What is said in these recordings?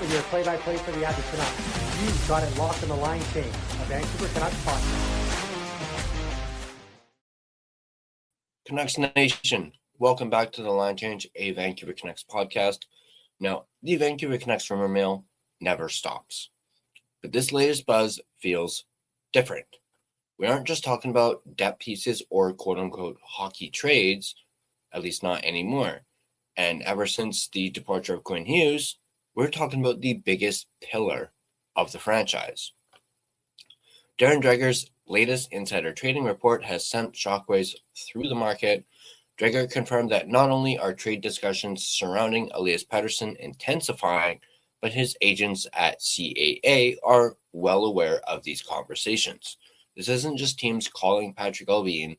with your play-by-play for the Edmonton Canucks. You've got it locked on the line change, a Vancouver Canucks podcast. Canucks Nation, welcome back to the Line Change, a Vancouver Canucks podcast. Now, the Vancouver Canucks rumor mill never stops, but this latest buzz feels different. We aren't just talking about depth pieces or quote-unquote hockey trades, at least not anymore. And ever since the departure of Quinn Hughes, we're talking about the biggest pillar of the franchise. Darren Dreger's latest insider trading report has sent shockwaves through the market. Dreger confirmed that not only are trade discussions surrounding Elias Pettersson intensifying, but his agents at CAA are well aware of these conversations. This isn't just teams calling Patrick Allvin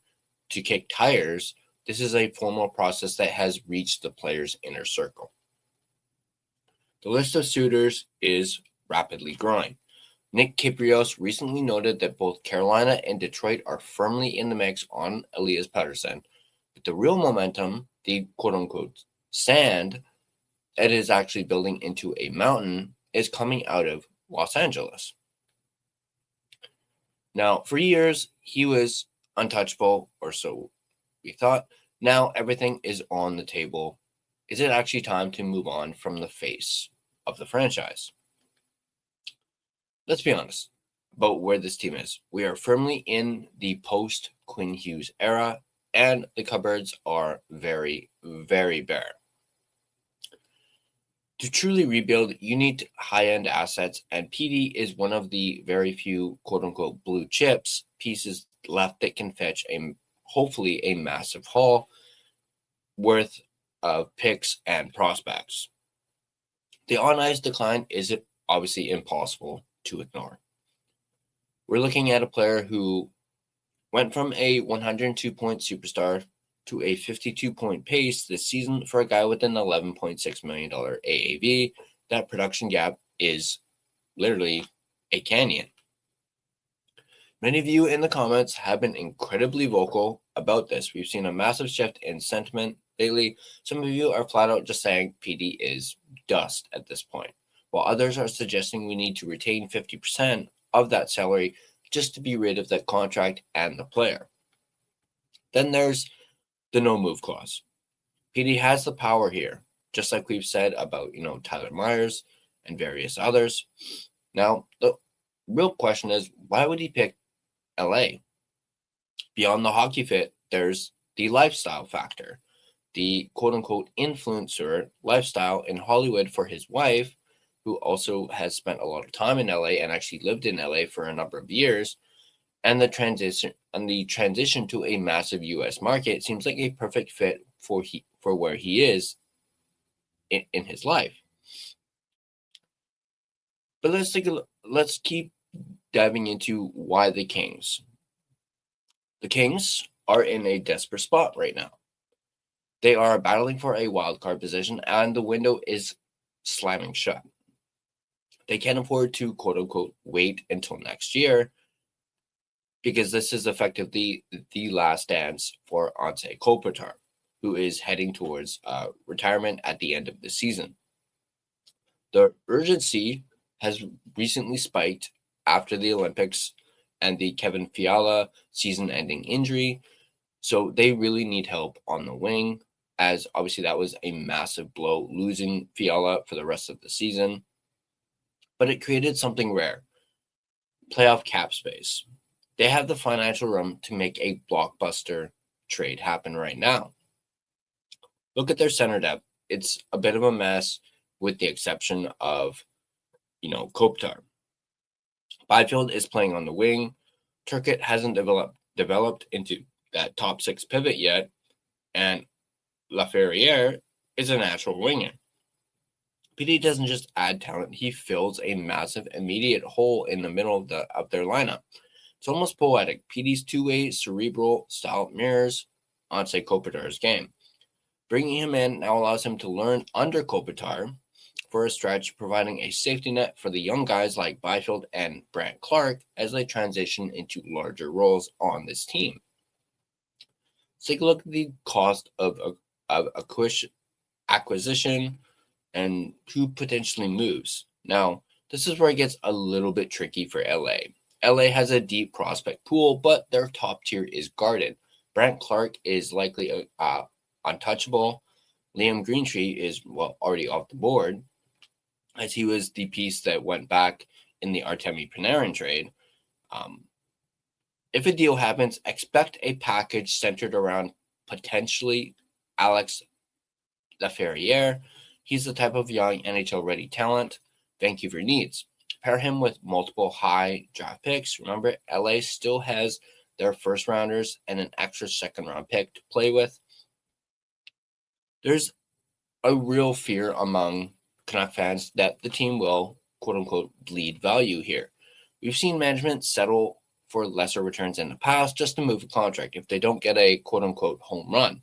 to kick tires. This is a formal process that has reached the player's inner circle. The list of suitors is rapidly growing. Nick Kypreos recently noted that both Carolina and Detroit are firmly in the mix on Elias Pettersson, but the real momentum, the quote-unquote sand, that is actually building into a mountain, is coming out of Los Angeles. Now, for years, he was untouchable, or so we thought. Now everything is on the table. Is it actually time to move on from the face of the franchise? Let's be honest about where this team is. We are firmly in the post-Quinn Hughes era, and the cupboards are very, very bare. To truly rebuild, you need high-end assets, and PD is one of the very few quote-unquote blue chips pieces left that can fetch hopefully a massive haul worth of picks and prospects. The on-ice decline is obviously impossible to ignore. We're looking at a player who went from a 102-point superstar to a 52-point pace this season for a guy with an $11.6 million AAV. That production gap is literally a canyon. Many of you in the comments have been incredibly vocal about this. We've seen a massive shift in sentiment lately. Some of you are flat out just saying PD is dust at this point, while others are suggesting we need to retain 50% of that salary just to be rid of that contract and the player. Then there's the no-move clause. PD has the power here, just like we've said about, Tyler Myers and various others. Now, the real question is, why would he pick LA? Beyond the hockey fit, there's the lifestyle factor. The quote-unquote influencer lifestyle in Hollywood for his wife, who also has spent a lot of time in LA and actually lived in LA for a number of years, and the transition to a massive U.S. market seems like a perfect fit for where he is in his life. But let's keep diving into why the Kings. The Kings are in a desperate spot right now. They are battling for a wild card position, and the window is slamming shut. They can't afford to quote unquote wait until next year, because this is effectively the last dance for Anze Kopitar, who is heading towards retirement at the end of the season. The urgency has recently spiked after the Olympics and the Kevin Fiala season-ending injury, so they really need help on the wing, as obviously that was a massive blow, losing Fiala for the rest of the season. But it created something rare: playoff cap space. They have the financial room to make a blockbuster trade happen right now. Look at their center depth. It's a bit of a mess with the exception of, Kopitar. Byfield is playing on the wing. Turcotte hasn't developed into that top six pivot yet. And Laferriere is a natural winger. PD doesn't just add talent. He fills a massive immediate hole in the middle of their lineup. It's almost poetic. PD's two-way cerebral style mirrors Anze Kopitar's game. Bringing him in now allows him to learn under Kopitar for a stretch, providing a safety net for the young guys like Byfield and Brandt Clark as they transition into larger roles on this team. Let's take a look at the cost of acquisition and who potentially moves. Now, this is where it gets a little bit tricky for LA. LA has a deep prospect pool, but their top tier is guarded. Brent Clark is likely untouchable. Liam Greentree is already off the board, as he was the piece that went back in the Artemi Panarin trade. If a deal happens, expect a package centered around potentially Alex Laferriere. He's the type of young NHL-ready talent Vancouver needs. Pair him with multiple high draft picks. Remember, LA still has their first rounders and an extra second round pick to play with. There's a real fear among Canuck fans that the team will, quote unquote, bleed value here. We've seen management settle for lesser returns in the past just to move a contract if they don't get a quote unquote home run.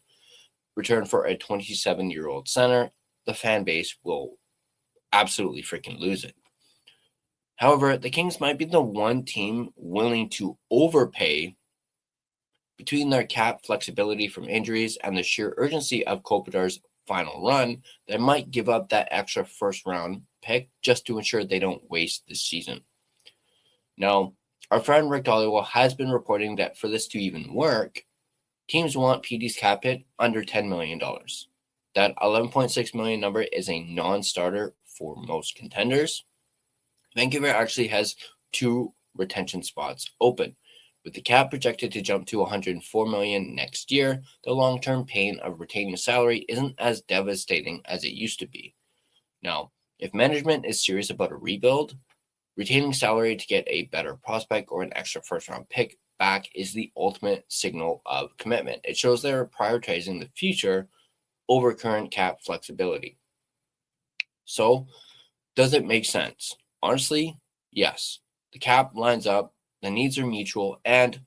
Return for a 27-year-old center, the fan base will absolutely freaking lose it. However, the Kings might be the one team willing to overpay between their cap flexibility from injuries and the sheer urgency of Kopitar's final run. They might give up that extra first-round pick just to ensure they don't waste this season. Now, our friend Rick Dollywell has been reporting that for this to even work, teams want PD's cap hit under $10 million. That $11.6 million number is a non-starter for most contenders. Vancouver actually has 2 retention spots open. With the cap projected to jump to $104 million next year, the long-term pain of retaining salary isn't as devastating as it used to be. Now, if management is serious about a rebuild, retaining salary to get a better prospect or an extra first-round pick back is the ultimate signal of commitment. It shows they're prioritizing the future over current cap flexibility. So, does it make sense? Honestly, yes. The cap lines up, the needs are mutual, and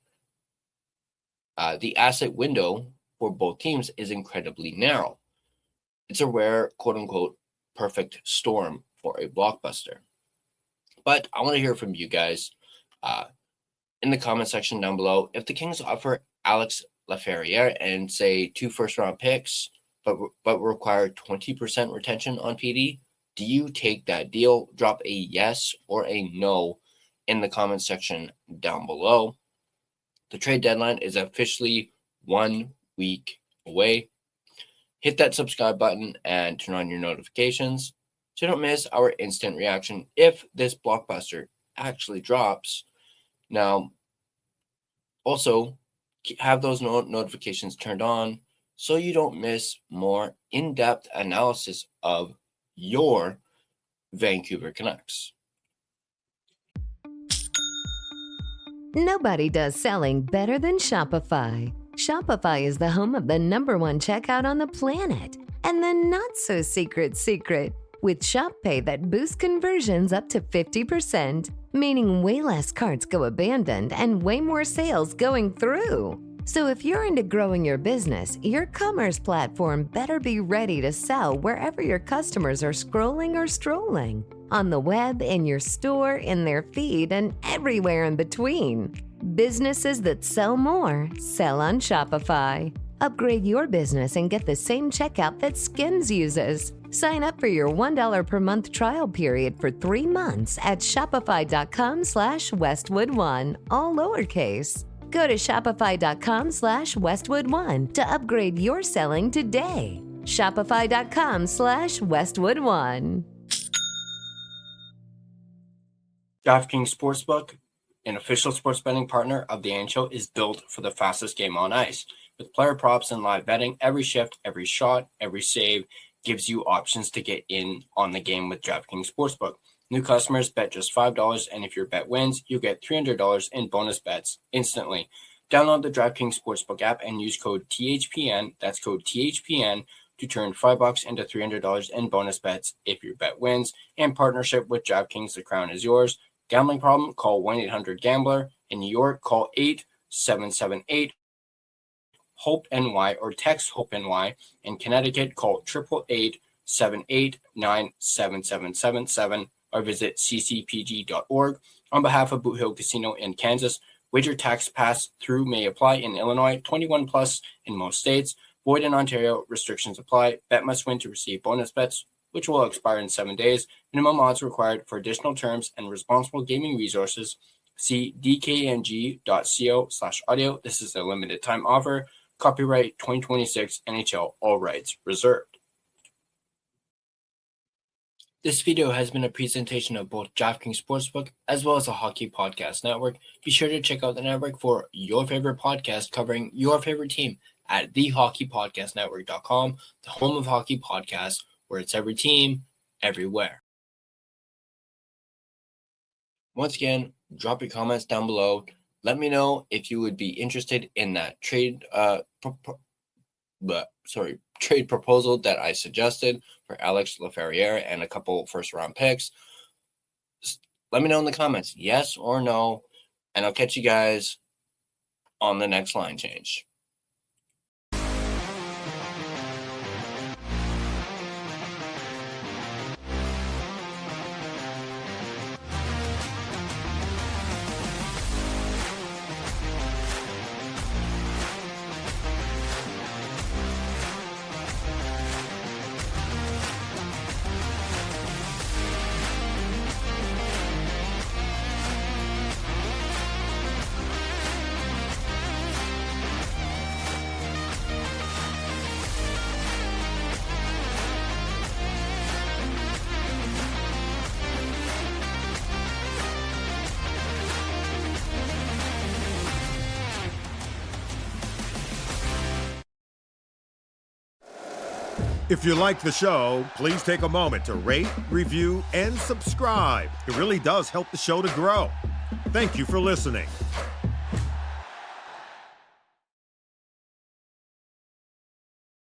the asset window for both teams is incredibly narrow. It's a rare, quote-unquote, perfect storm for a blockbuster. But I want to hear from you guys in the comment section down below. If the Kings offer Alex Laferriere and say 2 first-round picks, but require 20% retention on PD, do you take that deal? Drop a yes or a no in the comment section down below. The trade deadline is officially 1 week away. Hit that subscribe button and turn on your notifications so you don't miss our instant reaction if this blockbuster actually drops. Now, also have those notifications turned on so you don't miss more in-depth analysis of your Vancouver Canucks. Nobody does selling better than Shopify. Shopify is the home of the #1 checkout on the planet. And the not-so-secret secret, with Shop Pay that boosts conversions up to 50%, meaning way less carts go abandoned and way more sales going through. So if you're into growing your business, your commerce platform better be ready to sell wherever your customers are scrolling or strolling. On the web, in your store, in their feed, and everywhere in between. Businesses that sell more, sell on Shopify. Upgrade your business and get the same checkout that Skims uses. Sign up for your $1 per month trial period for 3 months at shopify.com/Westwood1, all lowercase. Go to shopify.com/Westwood1 to upgrade your selling today. Shopify.com/Westwood1. DraftKings Sportsbook, an official sports betting partner of the NHL, is built for the fastest game on ice. With player props and live betting, every shift, every shot, every save gives you options to get in on the game with DraftKings Sportsbook. New customers bet just $5, and if your bet wins, you get $300 in bonus bets instantly. Download the DraftKings Sportsbook app and use code THPN, that's code THPN, to turn $5 into $300 in bonus bets if your bet wins. In partnership with DraftKings, the crown is yours. Gambling problem? Call 1-800-GAMBLER. In New York, call 877-8-HOPE-NY or text HOPE-NY. In Connecticut, call 888-789-7777 or visit ccpg.org. On behalf of Boot Hill Casino in Kansas, wager tax pass-through may apply in Illinois, 21 plus in most states. Void in Ontario, restrictions apply. Bet must win to receive bonus bets. which will expire in 7 days. Minimum odds required. For additional terms and responsible gaming resources, see dkng.co/audio. This is a limited time offer. Copyright 2026 NHL, all rights reserved. This video has been a presentation of both DraftKings Sportsbook as well as the Hockey Podcast Network. Be sure to check out the network for your favorite podcast covering your favorite team at thehockeypodcastnetwork.com, the home of hockey podcasts, where it's every team, everywhere. Once again, drop your comments down below. Let me know if you would be interested in that trade proposal that I suggested for Alex Laferriere and a couple first-round picks. Let me know in the comments, yes or no, and I'll catch you guys on the next line change. If you like the show, please take a moment to rate, review, and subscribe. It really does help the show to grow. Thank you for listening.